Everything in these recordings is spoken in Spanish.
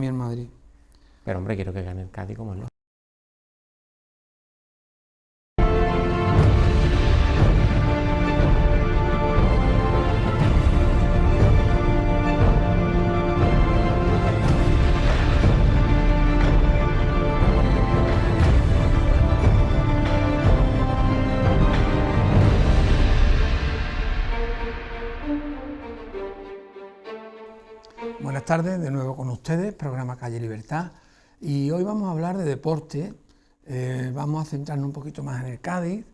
mí el Madrid. Pero hombre, quiero que gane el Cádiz como no. Buenas tardes, de nuevo con ustedes, programa Calle Libertad, y hoy vamos a hablar de deporte. Vamos a centrarnos un poquito más en el Cádiz,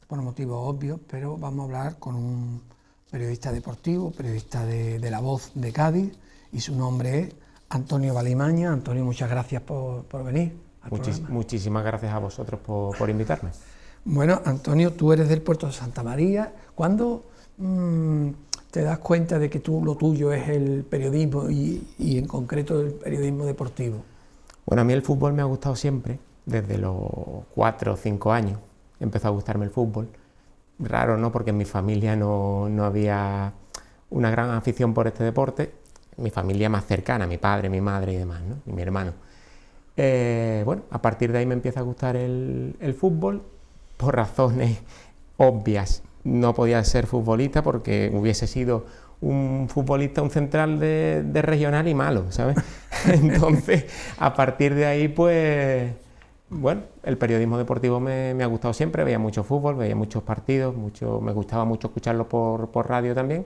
por motivos obvios, pero vamos a hablar con un periodista deportivo, periodista de La Voz de Cádiz, y su nombre es Antonio Valimaña. Antonio, muchas gracias por venir al programa. Muchísimas gracias a vosotros por invitarme. Bueno, Antonio, tú eres del puerto de Santa María. ¿Cuándo te das cuenta de que lo tuyo es el periodismo y en concreto el periodismo deportivo? Bueno, a mí el fútbol me ha gustado siempre, desde los 4 o 5 años empezó a gustarme el fútbol. Raro, ¿no? Porque en mi familia no había una gran afición por este deporte. Mi familia más cercana, mi padre, mi madre y demás, ¿no? Y mi hermano. Bueno, a partir de ahí me empieza a gustar el fútbol, por razones obvias. No podía ser futbolista porque hubiese sido un futbolista, un central de regional y malo, ¿sabes? Entonces, a partir de ahí, pues, bueno, el periodismo deportivo me ha gustado siempre. Veía mucho fútbol, veía muchos partidos, me gustaba mucho escucharlo por radio también.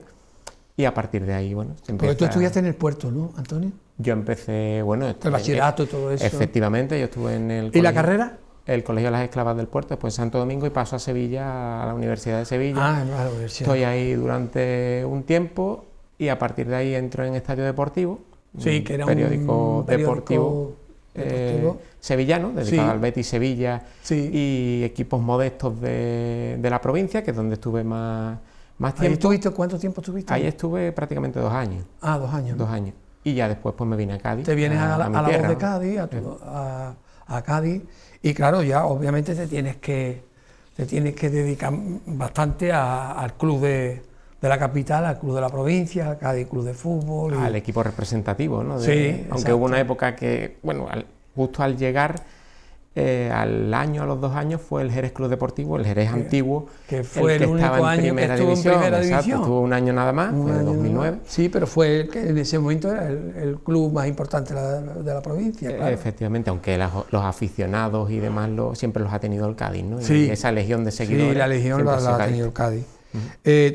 Y a partir de ahí, bueno, se empieza... Porque tú estudiaste en el puerto, ¿no, Antonio? Yo empecé, bueno... El bachillerato y todo eso. Efectivamente, yo estuve en el... ¿Y la carrera? El Colegio de las Esclavas del Puerto, después Santo Domingo, y paso a Sevilla, a la Universidad de Sevilla. Ah, en la universidad. Estoy ahí durante un tiempo y a partir de ahí entro en Estadio Deportivo, sí, que era un periódico deportivo sevillano, dedicado al Betis Sevilla, sí, y equipos modestos de la provincia, que es donde estuve más tiempo. ¿Ahí estuviste? ¿Cuánto tiempo estuviste? Ahí estuve prácticamente 2 años. Ah, 2 años. 2 años. Y ya después pues me vine a Cádiz. Te vienes a la Voz de Cádiz, a Cádiz. Y claro, ya obviamente te tienes que dedicar bastante al club de la capital, al club de la provincia, al Cádiz Club de Fútbol. Al equipo representativo, ¿no? Sí, aunque hubo una época que, bueno, justo al llegar, al año, a los 2 años, fue el Jerez Club Deportivo, el Jerez antiguo, que fue el único estaba año que estuvo en primera división. Exacto, estuvo un año nada más, fue en 2009. Sí, pero fue el que en ese momento era el club más importante de la provincia, claro. Efectivamente, aunque los aficionados y demás siempre los ha tenido el Cádiz, ¿no? Sí. Y esa legión de seguidores. Sí, la legión la ha tenido el Cádiz.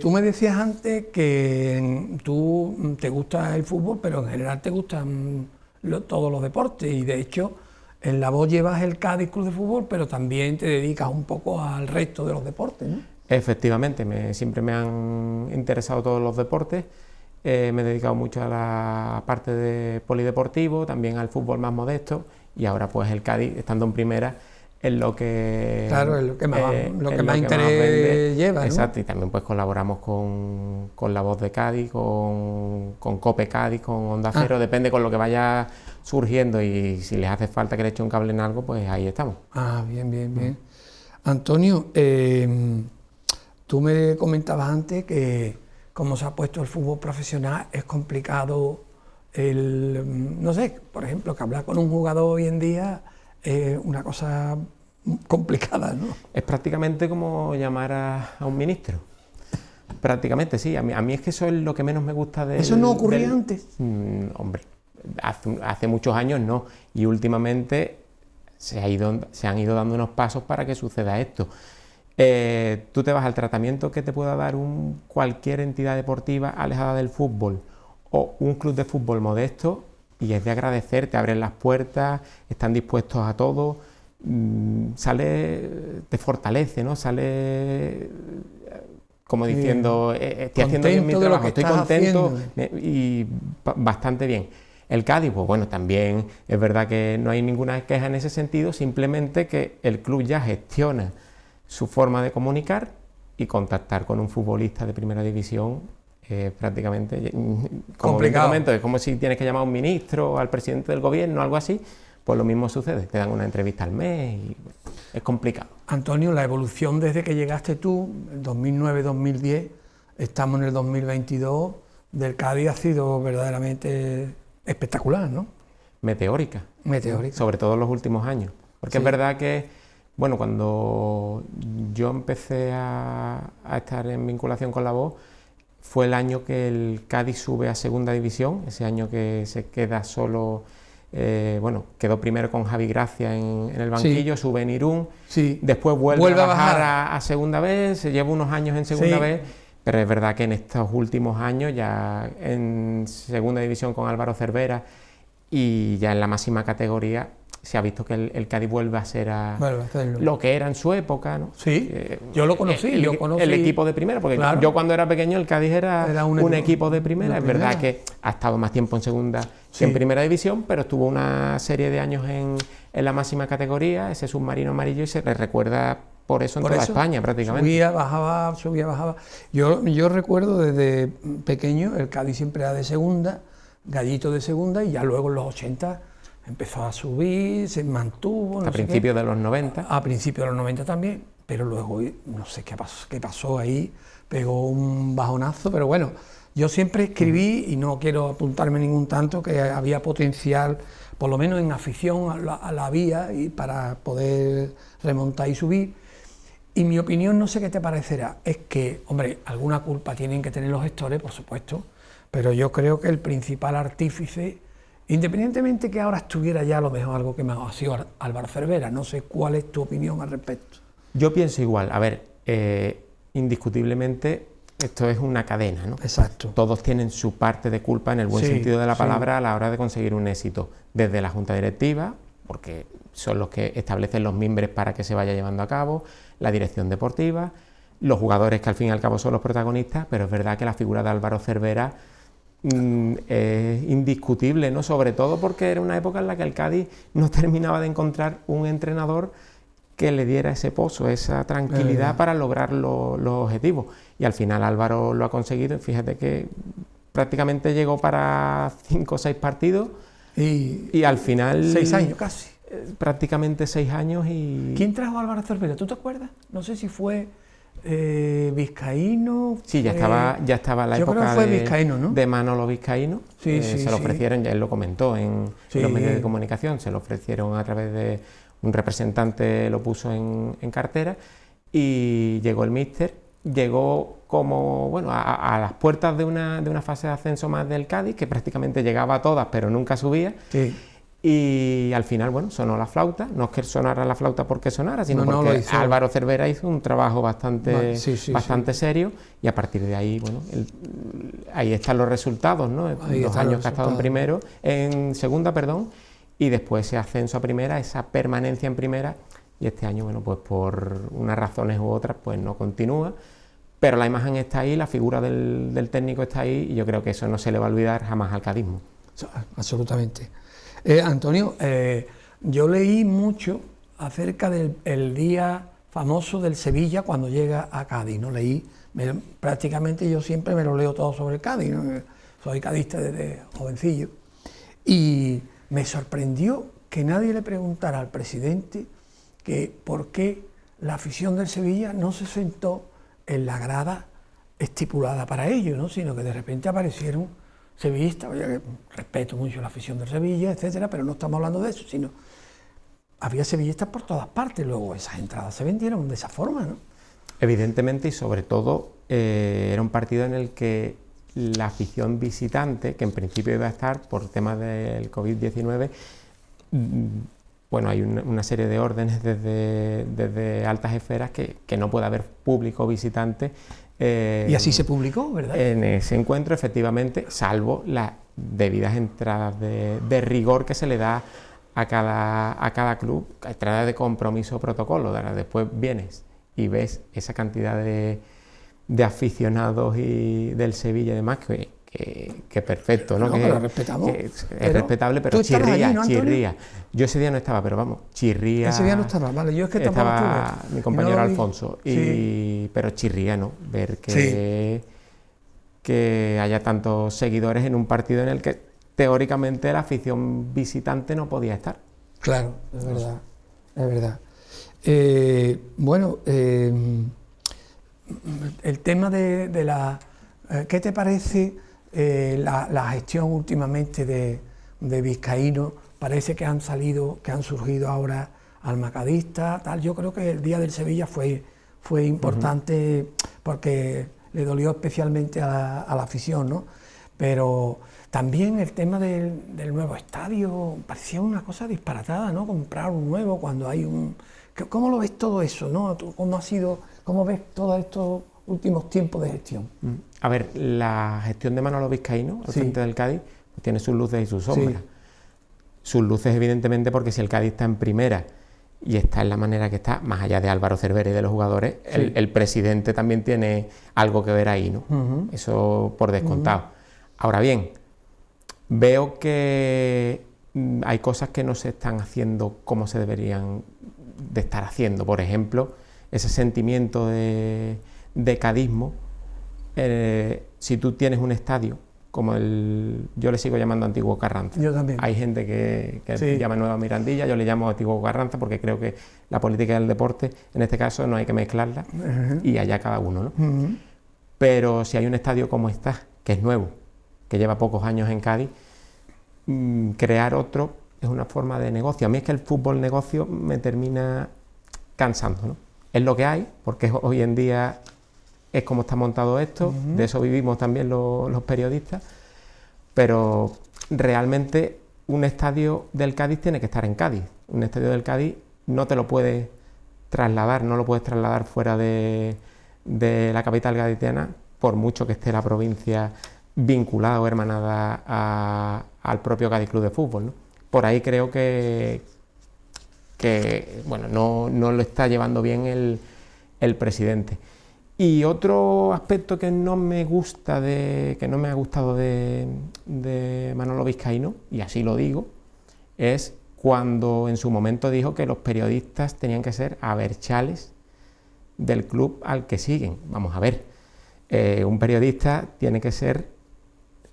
Tú me decías antes que tú te gusta el fútbol, pero en general te gustan todos los deportes, y de hecho en La Voz llevas el Cádiz Club de Fútbol, pero también te dedicas un poco al resto de los deportes, ¿no? Efectivamente, siempre me han interesado todos los deportes. Me he dedicado mucho a la parte de polideportivo, también al fútbol más modesto, y ahora pues el Cádiz, estando en primera, es lo que... Claro, es lo que más interés lleva, ¿no? Exacto, y también pues colaboramos con La Voz de Cádiz, con COPE Cádiz, con Onda Cero, depende con lo que vaya surgiendo, y si les hace falta que le eche un cable en algo, pues ahí estamos. Ah, bien. Antonio, tú me comentabas antes que como se ha puesto el fútbol profesional es complicado no sé, por ejemplo, que hablar con un jugador hoy en día es una cosa complicada, ¿no? Es prácticamente como llamar a un ministro. Prácticamente, sí. A mí es que eso es lo que menos me gusta de... ¿Eso no ocurría antes? Hombre, hace muchos años no. Y últimamente se han ido dando unos pasos para que suceda esto. Tú te vas al tratamiento que te pueda dar cualquier entidad deportiva alejada del fútbol o un club de fútbol modesto, y es de agradecer, te abren las puertas, están dispuestos a todo, te fortalece, ¿no? Sale como diciendo, estoy haciendo bien mi trabajo, estoy contento y bastante bien. El Cádiz, pues bueno, también es verdad que no hay ninguna queja en ese sentido, simplemente que el club ya gestiona su forma de comunicar, y contactar con un futbolista de primera división prácticamente complicado. Es como si tienes que llamar a un ministro, al presidente del gobierno, algo así. Pues lo mismo sucede, te dan una entrevista al mes y es complicado. Antonio, la evolución desde que llegaste tú, en 2009-2010, estamos en el 2022, del Cádiz ha sido verdaderamente espectacular, ¿no? meteórica. Meteórica. Sobre todo en los últimos años. Porque es verdad que, bueno, cuando yo empecé a estar en vinculación con La Voz, fue el año que el Cádiz sube a segunda división, ese año que se queda solo, bueno, quedó primero con Javi Gracia en el banquillo, sube en Irún, después vuelve a bajar a segunda vez, se lleva unos años en segunda vez, pero es verdad que en estos últimos años, ya en segunda división con Álvaro Cervera y ya en la máxima categoría, se ha visto que el Cádiz vuelve a ser lo que era en su época, ¿no? Sí, yo lo conocí. El equipo de primera, porque yo cuando era pequeño el Cádiz era un equipo de primera. Es verdad que ha estado más tiempo en segunda que en primera división, pero estuvo una serie de años en la máxima categoría, ese submarino amarillo, y se le recuerda por eso en toda España prácticamente. Subía, bajaba. Yo recuerdo desde pequeño el Cádiz siempre era de segunda, Gallito de segunda, y ya luego en los 80... empezó a subir, se mantuvo... A principios de los 90. A principios de los 90 también, pero luego no sé qué pasó ahí, pegó un bajonazo, pero bueno, yo siempre escribí, y no quiero apuntarme ningún tanto, que había potencial, por lo menos en afición a la vía, y para poder remontar y subir. Y mi opinión, no sé qué te parecerá, es que, hombre, alguna culpa tienen que tener los gestores, por supuesto, pero yo creo que el principal artífice, independientemente que ahora estuviera ya a lo mejor algo que me ha sido Álvaro Cervera, no sé cuál es tu opinión al respecto. Yo pienso igual, a ver, indiscutiblemente esto es una cadena, ¿no? Exacto. Todos tienen su parte de culpa en el buen sentido de la palabra a la hora de conseguir un éxito, desde la junta directiva, porque son los que establecen los mimbres para que se vaya llevando a cabo, la dirección deportiva, los jugadores que al fin y al cabo son los protagonistas, pero es verdad que la figura de Álvaro Cervera es indiscutible, ¿no? Sobre todo porque era una época en la que el Cádiz no terminaba de encontrar un entrenador que le diera ese pozo, esa tranquilidad para lograr los objetivos, y al final Álvaro lo ha conseguido. Fíjate que prácticamente llegó para 5 o 6 partidos y al final 6 años casi, prácticamente 6 años. Y ¿quién trajo a Álvaro Cervera? ¿Tú te acuerdas? No sé si fue Vizcaíno. Sí, ya estaba la época Vizcaíno, ¿no? de Manolo Vizcaíno. Se lo ofrecieron, ya él lo comentó en los medios de comunicación, se lo ofrecieron a través de un representante, lo puso en cartera, y llegó el míster, llegó como, bueno, a las puertas de una fase de ascenso más del Cádiz, que prácticamente llegaba a todas, pero nunca subía. Y al final, bueno, sonó la flauta, no es que sonara la flauta porque sonara, sino porque Álvaro Cervera hizo un trabajo bastante serio, y a partir de ahí, bueno, ahí están los resultados, ¿no? Los años que ha estado en segunda, y después ese ascenso a primera, esa permanencia en primera, y este año, bueno, pues por unas razones u otras, pues no continúa, pero la imagen está ahí, la figura del técnico está ahí, y yo creo que eso no se le va a olvidar jamás al cadismo. Absolutamente. Antonio, yo leí mucho acerca del día famoso del Sevilla cuando llega a Cádiz, ¿no? Prácticamente yo siempre me lo leo todo sobre el Cádiz, ¿no? Soy cadista desde jovencillo, y me sorprendió que nadie le preguntara al presidente que por qué la afición del Sevilla no se sentó en la grada estipulada para ello, ¿no? Sino que de repente aparecieron sevillistas. Oye, respeto mucho la afición del Sevilla, etcétera, pero no estamos hablando de eso, sino había sevillistas por todas partes. Luego esas entradas se vendieron de esa forma, ¿no? Evidentemente, y sobre todo era un partido en el que la afición visitante, que en principio iba a estar por temas del COVID-19, bueno, hay una serie de órdenes desde altas esferas que no puede haber público visitante. Y así se publicó, ¿verdad? En ese encuentro, efectivamente, salvo las debidas entradas de rigor que se le da a cada club, entradas de compromiso protocolo. Después vienes y ves esa cantidad de aficionados y del Sevilla y demás, que perfecto, ¿no? Que lo respetamos. Es respetable, pero chirría, allí, ¿no, chirría. Yo ese día no estaba, pero vamos, chirría. Ese día no estaba, vale, yo es que estaba mi compañero Alfonso, pero chirría, ¿no? Ver que haya tantos seguidores en un partido en el que teóricamente la afición visitante no podía estar. Claro, es verdad, es verdad. Bueno, el tema de la... ¿Qué te parece la gestión últimamente de Vizcaíno parece que han surgido ahora almacadistas, tal. Yo creo que el día del Sevilla fue importante porque le dolió especialmente a la afición, ¿no? Pero también el tema del nuevo estadio parecía una cosa disparatada, ¿no? Comprar un nuevo cuando hay un... ¿Cómo lo ves todo eso, no? ¿Cómo ves todos estos últimos tiempos de gestión? A ver, la gestión de Manolo Vizcaíno al frente del Cádiz tiene sus luces y sus sombras. Sí. Sus luces, evidentemente, porque si el Cádiz está en primera y está en la manera que está, más allá de Álvaro Cervera y de los jugadores, el presidente también tiene algo que ver ahí, ¿no? Eso por descontado. Ahora bien, veo que hay cosas que no se están haciendo como se deberían de estar haciendo. Por ejemplo, ese sentimiento de cadismo. Si tú tienes un estadio como yo le sigo llamando Antiguo Carranza. Yo también. Hay gente que llama Nueva Mirandilla, yo le llamo Antiguo Carranza porque creo que la política del deporte, en este caso, no hay que mezclarla y allá cada uno, ¿no? Pero si hay un estadio como está, que es nuevo, que lleva pocos años en Cádiz, crear otro es una forma de negocio. A mí es que el fútbol negocio me termina cansando, ¿no? Es lo que hay, porque hoy en día es como está montado esto, de eso vivimos también los periodistas, pero realmente un estadio del Cádiz tiene que estar en Cádiz. Un estadio del Cádiz no te lo puedes trasladar, no lo puedes trasladar fuera de la capital gaditana, por mucho que esté la provincia vinculada o hermanada al propio Cádiz Club de Fútbol, ¿no? Por ahí creo que bueno, no lo está llevando bien el presidente. Y otro aspecto que no me ha gustado de Manolo Vizcaíno, y así lo digo, es cuando en su momento dijo que los periodistas tenían que ser abertzales del club al que siguen. Vamos a ver, un periodista tiene que ser...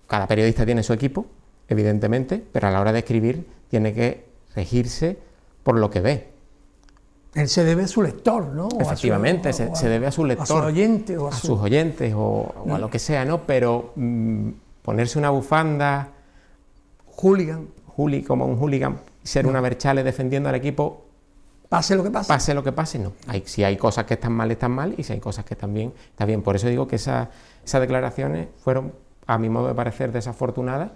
Cada periodista tiene su equipo, evidentemente, pero a la hora de escribir tiene que regirse por lo que ve. Él se debe a su lector, ¿no? Efectivamente, se debe a su lector. A sus oyentes. A sus oyentes o a lo que sea, ¿no? Pero ponerse una bufanda... como un hooligan, ser una Berchale defendiendo al equipo... Pase lo que pase. Pase lo que pase, no. Si hay cosas que están mal, y si hay cosas que están bien, está bien. Por eso digo que esas declaraciones fueron, a mi modo de parecer, desafortunadas.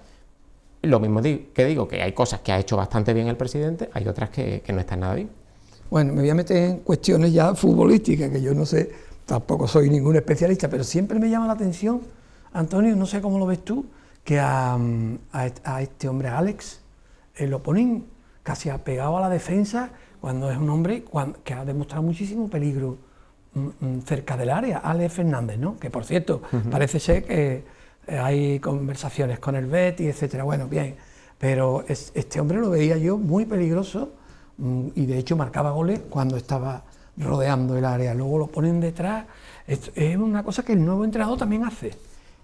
Lo mismo que digo, que hay cosas que ha hecho bastante bien el presidente, hay otras que no están nada bien. Bueno, me voy a meter en cuestiones ya futbolísticas, que yo no sé, tampoco soy ningún especialista, pero siempre me llama la atención, Antonio, no sé cómo lo ves tú, que a este hombre, a Alex, lo ponen casi apegado a la defensa, cuando es un hombre que ha demostrado muchísimo peligro cerca del área, Alex Fernández, ¿no? Que por cierto, parece ser que hay conversaciones con el Betis, etcétera. Bueno, bien, pero este hombre lo veía yo muy peligroso, y de hecho marcaba goles cuando estaba rodeando el área. Luego lo ponen detrás. Es una cosa que el nuevo entrenador también hace.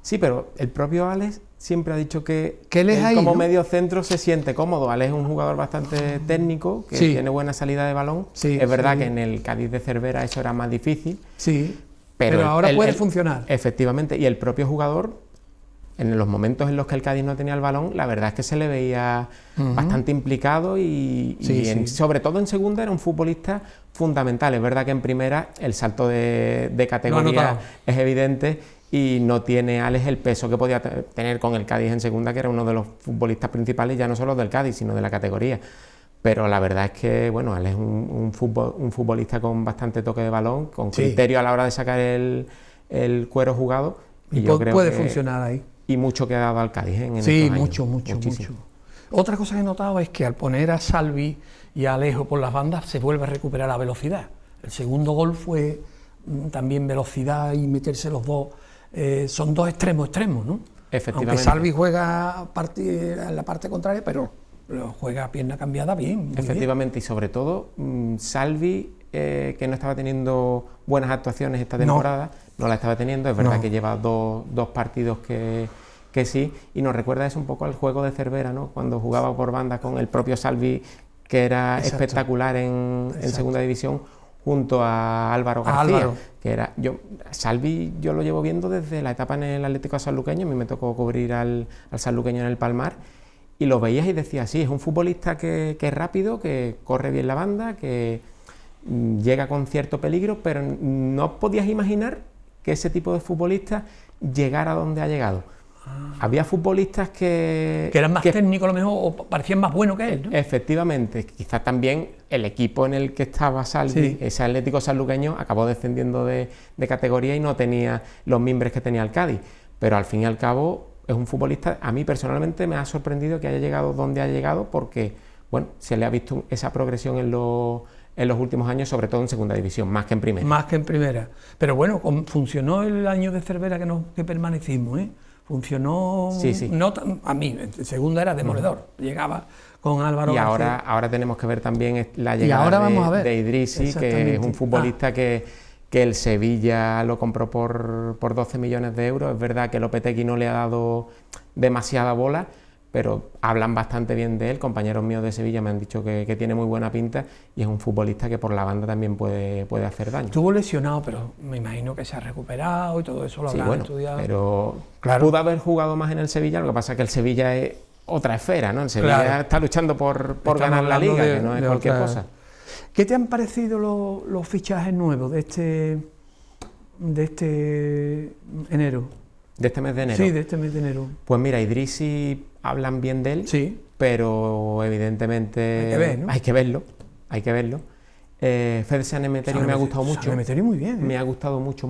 Sí, pero el propio Alex siempre ha dicho que él ahí, como ¿no? medio centro se siente cómodo. Alex es un jugador bastante técnico, que tiene buena salida de balón. Es verdad que en el Cádiz de Cervera eso era más difícil. Sí, pero ahora puede funcionar. Efectivamente, y el propio jugador, en los momentos en los que el Cádiz no tenía el balón, la verdad es que se le veía bastante implicado sobre todo en segunda era un futbolista fundamental. Es verdad que en primera el salto de categoría es evidente y no tiene Alex el peso que podía tener con el Cádiz en segunda, que era uno de los futbolistas principales, ya no solo del Cádiz, sino de la categoría. Pero la verdad es que, bueno, Alex es un futbolista con bastante toque de balón, con criterio a la hora de sacar el cuero jugado. Y yo creo puede funcionar ahí. Y mucho que ha dado al Cádiz en estos años. Mucho. Otra cosa que he notado es que al poner a Salvi y a Alejo por las bandas se vuelve a recuperar la velocidad. El segundo gol fue también velocidad y meterse los dos. Son dos extremos, ¿no? Efectivamente. Aunque Salvi juega en la parte contraria, pero juega a pierna cambiada bien. Efectivamente, y sobre todo Salvi, que no estaba teniendo buenas actuaciones esta temporada, no la estaba teniendo. Es verdad que lleva dos partidos que sí, y nos recuerda eso un poco al juego de Cervera, ¿no? Cuando jugaba por banda con el propio Salvi, que era espectacular en segunda división, junto a Álvaro García, que era Salvi yo lo llevo viendo desde la etapa en el Atlético Sanluqueño. A mí me tocó cubrir al sanluqueño en el Palmar, y lo veías y decías, sí, es un futbolista que es rápido, que corre bien la banda, que llega con cierto peligro, pero no podías imaginar que ese tipo de futbolista llegara a donde ha llegado. Había futbolistas que eran más técnicos a lo mejor, o parecían más buenos que él, ¿no? Efectivamente, quizás también el equipo en el que estaba Salvi, Sí. ese Atlético sanluqueño, acabó descendiendo de categoría y no tenía los mimbres que tenía el Cádiz, pero al fin y al cabo es un futbolista, a mí personalmente me ha sorprendido que haya llegado donde ha llegado, porque bueno, se le ha visto esa progresión en los últimos años, sobre todo en segunda división, más que en primera. Más que en primera. Pero bueno, funcionó el año de Cervera que permanecimos, ¿eh? Funcionó, Sí. no a mí, en segunda era demoledor, llegaba con Álvaro Y García. ahora tenemos que ver también la ahora llegada vamos a ver. de Idrissi, que es un futbolista que el Sevilla lo compró por 12 millones de euros. Es verdad que Lopetegui no le ha dado demasiada bola, pero hablan bastante bien de él. Compañeros míos de Sevilla me han dicho que tiene muy buena pinta y es un futbolista que por la banda también puede hacer daño. Estuvo lesionado, pero me imagino que se ha recuperado y todo eso lo habrán estudiado. Pero claro, pudo haber jugado más en el Sevilla, lo que pasa es que el Sevilla es otra esfera, ¿no? El Sevilla está luchando por ganar la Liga, que no es cualquier cosa. ¿Qué te han parecido los fichajes nuevos de este enero? De este mes de enero. Sí, de este mes de enero. Pues mira, Idrissi hablan bien de él, sí, pero evidentemente hay que verlo. Fede San Emeterio me ha gustado mucho. San Emeterio muy bien. Me ha gustado mucho,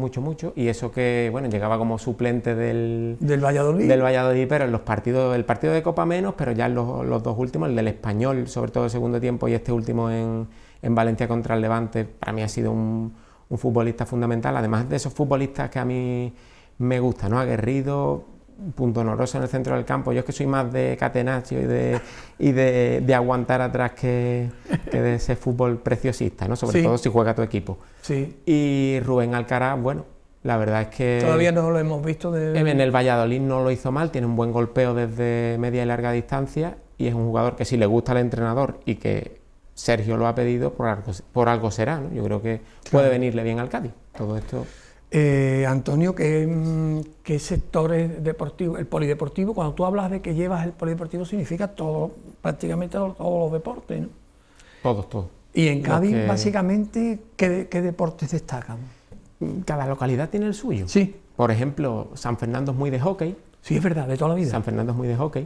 y eso que, bueno, llegaba como suplente del Valladolid. Del Valladolid, pero en el partido de Copa menos, pero ya en los dos últimos, el del Español, sobre todo el segundo tiempo, y este último en Valencia contra el Levante, para mí ha sido un futbolista fundamental, además de esos futbolistas que a mí me gusta, ¿no? Aguerrido, puntonoroso en el centro del campo. Yo es que soy más de catenaccio y de aguantar atrás que de ese fútbol preciosista, ¿no? Sobre todo si juega tu equipo. Sí. Y Rubén Alcaraz, bueno, la verdad es que todavía no lo hemos visto. En el Valladolid no lo hizo mal, tiene un buen golpeo desde media y larga distancia y es un jugador que si le gusta al entrenador y que Sergio lo ha pedido, por algo será, ¿no? Yo creo que puede venirle bien al Cádiz. Todo esto... Antonio, ¿qué sectores deportivos? El polideportivo, cuando tú hablas de que llevas el polideportivo, significa todo, prácticamente todos los deportes, ¿no? Todos. Y en Cádiz, básicamente, ¿qué deportes destacan? Cada localidad tiene el suyo. Sí. Por ejemplo, San Fernando es muy de hockey. Sí, es verdad, de toda la vida. San Fernando es muy de hockey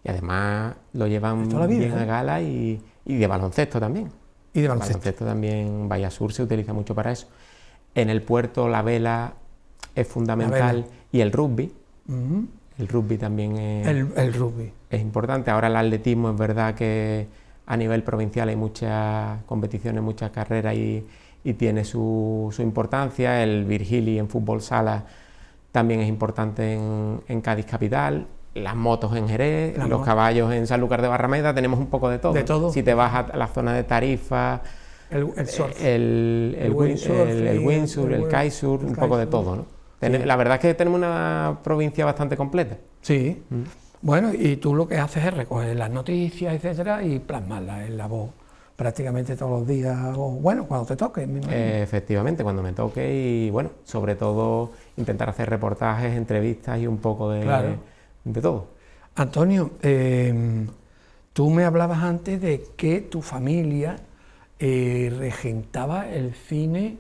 y además lo llevan bien a gala y de baloncesto también. Y de baloncesto también, Vallasur se utiliza mucho para eso. En el puerto la vela es fundamental y el rugby. El rugby también el rugby es importante. Ahora el atletismo es verdad que a nivel provincial hay muchas competiciones, muchas carreras y tiene su importancia. El Virgili en fútbol sala también es importante en Cádiz capital. Las motos en Jerez, los caballos en Sanlúcar de Barrameda, tenemos un poco de todo. De todo. Si te vas a la zona de Tarifa, el surf, el windsurf, el kitesurf, un poco de todo, ¿no? Sí. La verdad es que tenemos una provincia bastante completa. Sí. Bueno, y tú lo que haces es recoger las noticias, etcétera, y plasmarlas en la voz prácticamente todos los días, o bueno, cuando te toque. Efectivamente, cuando me toque y bueno, sobre todo intentar hacer reportajes, entrevistas y un poco de todo. Antonio, tú me hablabas antes de que tu familia regentaba el cine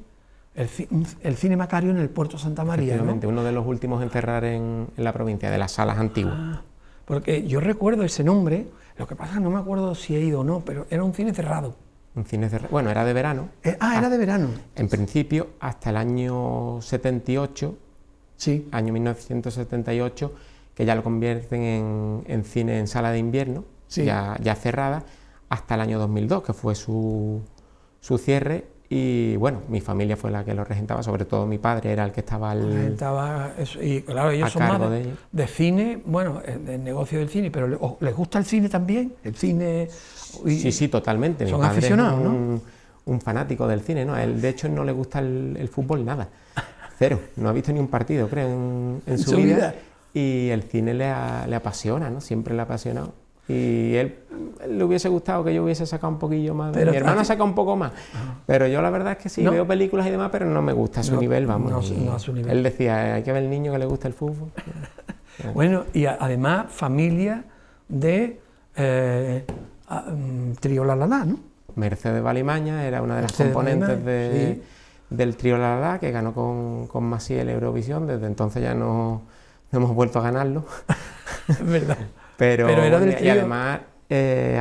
Macario en el Puerto Santa María, efectivamente, ¿no? uno de los últimos en cerrar en la provincia, de las salas antiguas. Porque yo recuerdo ese nombre, lo que pasa es que no me acuerdo si he ido o no, pero era un cine cerrado. Un cine cerrado, bueno, era de verano. Era de verano. En principio, hasta el año 78, sí. Año 1978, que ya lo convierten en cine en sala de invierno, sí. ya cerrada, hasta el año 2002, que fue su cierre, y bueno, mi familia fue la que lo regentaba, sobre todo mi padre era el que estaba y claro, ellos son más de cine, bueno, del negocio del cine, pero ¿les gusta el cine también? El cine... Sí, totalmente. Son mi padre aficionados, es ¿no? Un fanático del cine, ¿no? A él, de hecho, no le gusta el fútbol nada, cero, no ha visto ni un partido, creo, en su vida, y el cine le apasiona, ¿no? Siempre le ha apasionado. Y él le hubiese gustado que yo hubiese sacado un poquillo más. Mi hermano ha sacado un poco más. Pero yo la verdad es que sí, veo películas y demás, pero no me gusta a su nivel, vamos. No a su nivel. Él decía, hay que ver el niño que le gusta el fútbol. Bueno, y además familia de Trío La La La, ¿no? Mercedes Valimaña era una de las Mercedes componentes Valimaña, sí. del trío La La La, que ganó con Maciel Eurovisión. Desde entonces ya no hemos vuelto a ganarlo. Es verdad. Pero era del y trío. además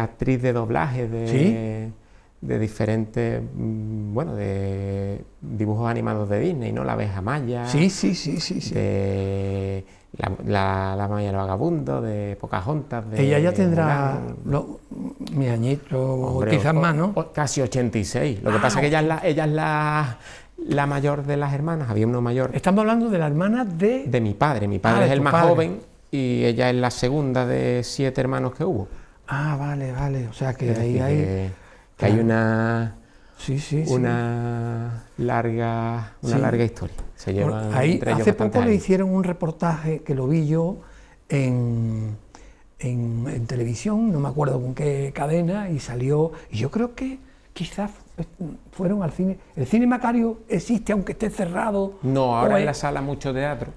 actriz de doblaje de diferentes, bueno, de dibujos animados de Disney, ¿no? La Abeja Maya, Sí. de la Maya y el Vagabundo, de Pocahontas, de Ella ya tendrá Mulan. mis añitos, Hombre, quizás más, ¿no? Casi 86. Lo que pasa es que ella es la mayor de las hermanas, había uno mayor. Estamos hablando de la hermana de De mi padre es de el tu más padre. joven y ella es la segunda de 7 hermanos que hubo. Ah, vale. O sea que Es ahí decir, hay. que hay Claro. una Sí. larga Sí. historia. Se llevan Ahí, entre ellos hace bastantes poco le años. hicieron un reportaje que lo vi yo en televisión, no me acuerdo con qué cadena, y salió. Y yo creo que quizás fueron al cine. ¿El cine Macario existe aunque esté cerrado? No, ahora ¿O en la es- sala mucho teatro.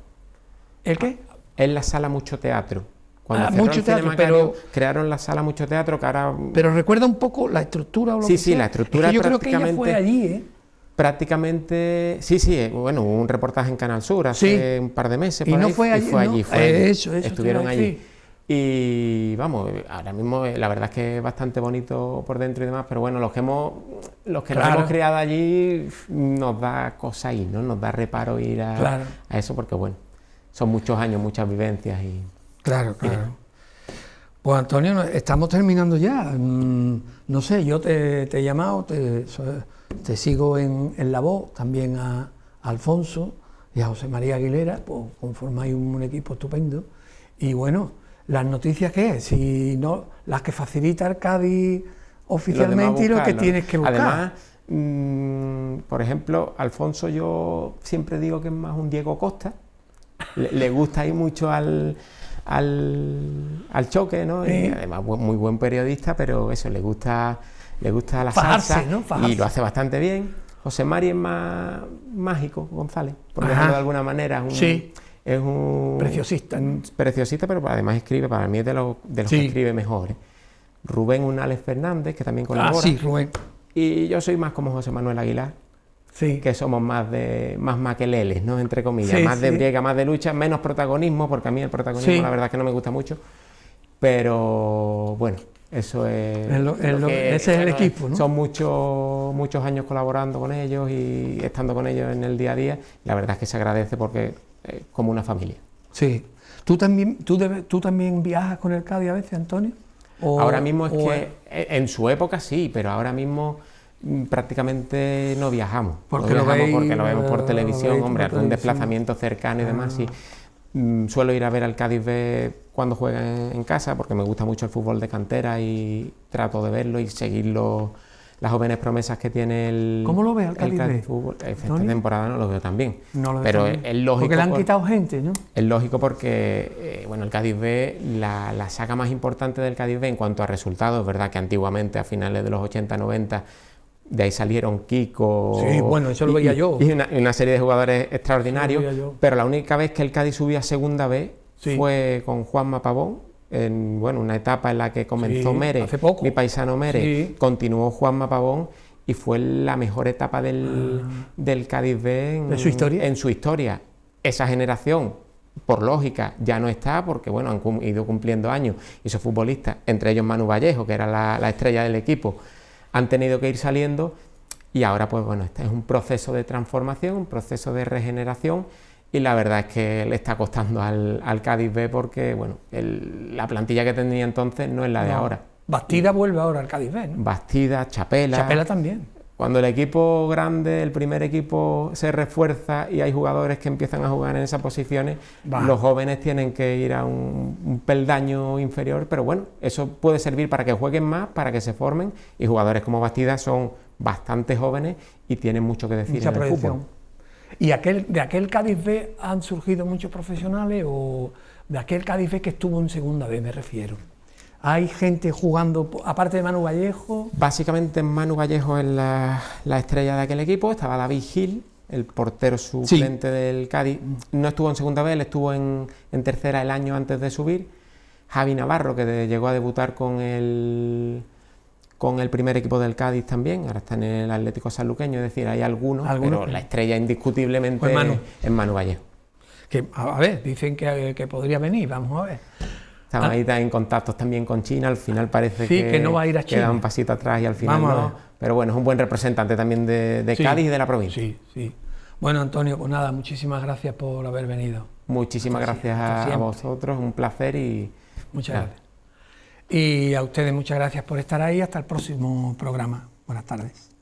¿El qué? En la sala mucho teatro. Cuando cerró Mucho el Cine teatro, Macario, crearon la sala mucho teatro, que ahora Pero recuerda un poco la estructura o lo Sí, que sí, sea. la estructura Es que yo creo que ella prácticamente- fue allí, ¿eh? prácticamente, bueno, hubo un reportaje en Canal Sur hace Sí. un par de meses Y por no ahí, fue allí, ¿no? fue allí. Eso te iba Estuvieron a allí. decir. Y vamos, ahora mismo la verdad es que es bastante bonito por dentro y demás, pero bueno, los que nos Claro. hemos criado allí nos da cosa ir, ¿no? Nos da reparo ir Claro. a eso porque bueno, son muchos años, muchas vivencias y Claro. Pues Antonio, estamos terminando ya. No sé, yo te he llamado, te sigo en La Voz, también a Alfonso y a José María Aguilera, pues conformáis un equipo estupendo. Y bueno, las noticias que es, si no, las que facilita el Cádiz oficialmente y lo que buscarlo. tienes que buscar. Además, por ejemplo, Alfonso, yo siempre digo que es más un Diego Costa, le gusta ir mucho al choque, ¿no? Sí. Y además muy buen periodista, pero eso, le gusta la Fajarse, salsa, ¿no? Fajarse. y lo hace bastante bien. José Mari es más mágico, González, por Ajá. decirlo de alguna manera. Sí. Es un Preciosista. preciosista, pero además escribe, para mí es de los Sí. que escribe mejor. Rubén Unales Fernández, que también Ah, colabora. sí, Rubén. Y yo soy más como José Manuel Aguilar, Sí. que somos más maqueleles, ¿no? Entre comillas, Sí, más de sí. briega, más de lucha, menos protagonismo, porque a mí el protagonismo Sí. la verdad es que no me gusta mucho. Pero bueno, eso es. ese es el equipo, ¿no? Son muchos años colaborando con ellos y estando con ellos en el día a día. La verdad es que se agradece porque es como una familia. Sí. ¿Tú también viajas con el Cádiz a veces, Antonio? Ahora mismo es que en su época sí, pero ahora mismo prácticamente no viajamos. Porque No lo viajamos veis, porque lo vemos por lo televisión, veis hombre, por algún televisión. desplazamiento cercano y demás, sí. Suelo ir a ver al Cádiz B cuando juega en casa porque me gusta mucho el fútbol de cantera y trato de verlo y seguir las jóvenes promesas que tiene el ¿Cómo lo ves al el Cádiz B? Fútbol. Esta Antonio? temporada no lo veo tan bien, No lo ves pero también. es lógico. Porque le han quitado gente, ¿no? Es lógico porque bueno, el Cádiz B, la saga más importante del Cádiz B en cuanto a resultados, es verdad que antiguamente a finales de los 80-90 de ahí salieron Kiko. Sí, bueno, eso lo veía yo. Y una serie de jugadores extraordinarios, Eso lo veía yo. pero la única vez que el Cádiz subía a segunda B Sí. fue con Juanma Pavón, en una etapa en la que comenzó Sí, Mere, hace poco. mi paisano Mere, Sí. continuó Juanma Pavón y fue la mejor etapa del Cádiz B ¿De su historia? en su historia. Esa generación, por lógica, ya no está porque bueno, han ido cumpliendo años y esos futbolistas, entre ellos Manu Vallejo, que era la estrella del equipo, han tenido que ir saliendo y ahora pues bueno, este es un proceso de transformación, un proceso de regeneración y la verdad es que le está costando al Cádiz B porque bueno, la plantilla que tenía entonces no es la de No. ahora. Bastida vuelve ahora al Cádiz B, ¿no? Bastida, Chapela. Chapela también. Cuando el equipo grande, el primer equipo se refuerza y hay jugadores que empiezan a jugar en esas posiciones, Va. los jóvenes tienen que ir a un peldaño inferior, pero bueno, eso puede servir para que jueguen más, para que se formen y jugadores como Bastida son bastante jóvenes y tienen mucho que decir Mucha en el proyección. fútbol. ¿Y de aquel Cádiz B han surgido muchos profesionales o de aquel Cádiz B que estuvo en segunda B, me refiero? ¿Hay gente jugando, aparte de Manu Vallejo? Básicamente Manu Vallejo es la estrella de aquel equipo, estaba David Gil, el portero suplente del Cádiz, no estuvo en segunda B, él estuvo en tercera el año antes de subir, Javi Navarro, que llegó a debutar con el primer equipo del Cádiz también, ahora está en el Atlético Sanluqueño, es decir, hay algunos, pero la estrella indiscutiblemente pues es Manu Vallejo. Que, a ver, dicen que podría venir, vamos a ver. Estamos ahí en contactos también con China, al final parece que no va a ir a China. Que da un pasito atrás y al final no. Pero bueno, es un buen representante también de Cádiz y de la provincia. Sí, sí. Bueno, Antonio, pues nada, muchísimas gracias por haber venido. Muchísimas gracias a vosotros, un placer y... Muchas gracias. Y a ustedes muchas gracias por estar ahí, hasta el próximo programa. Buenas tardes.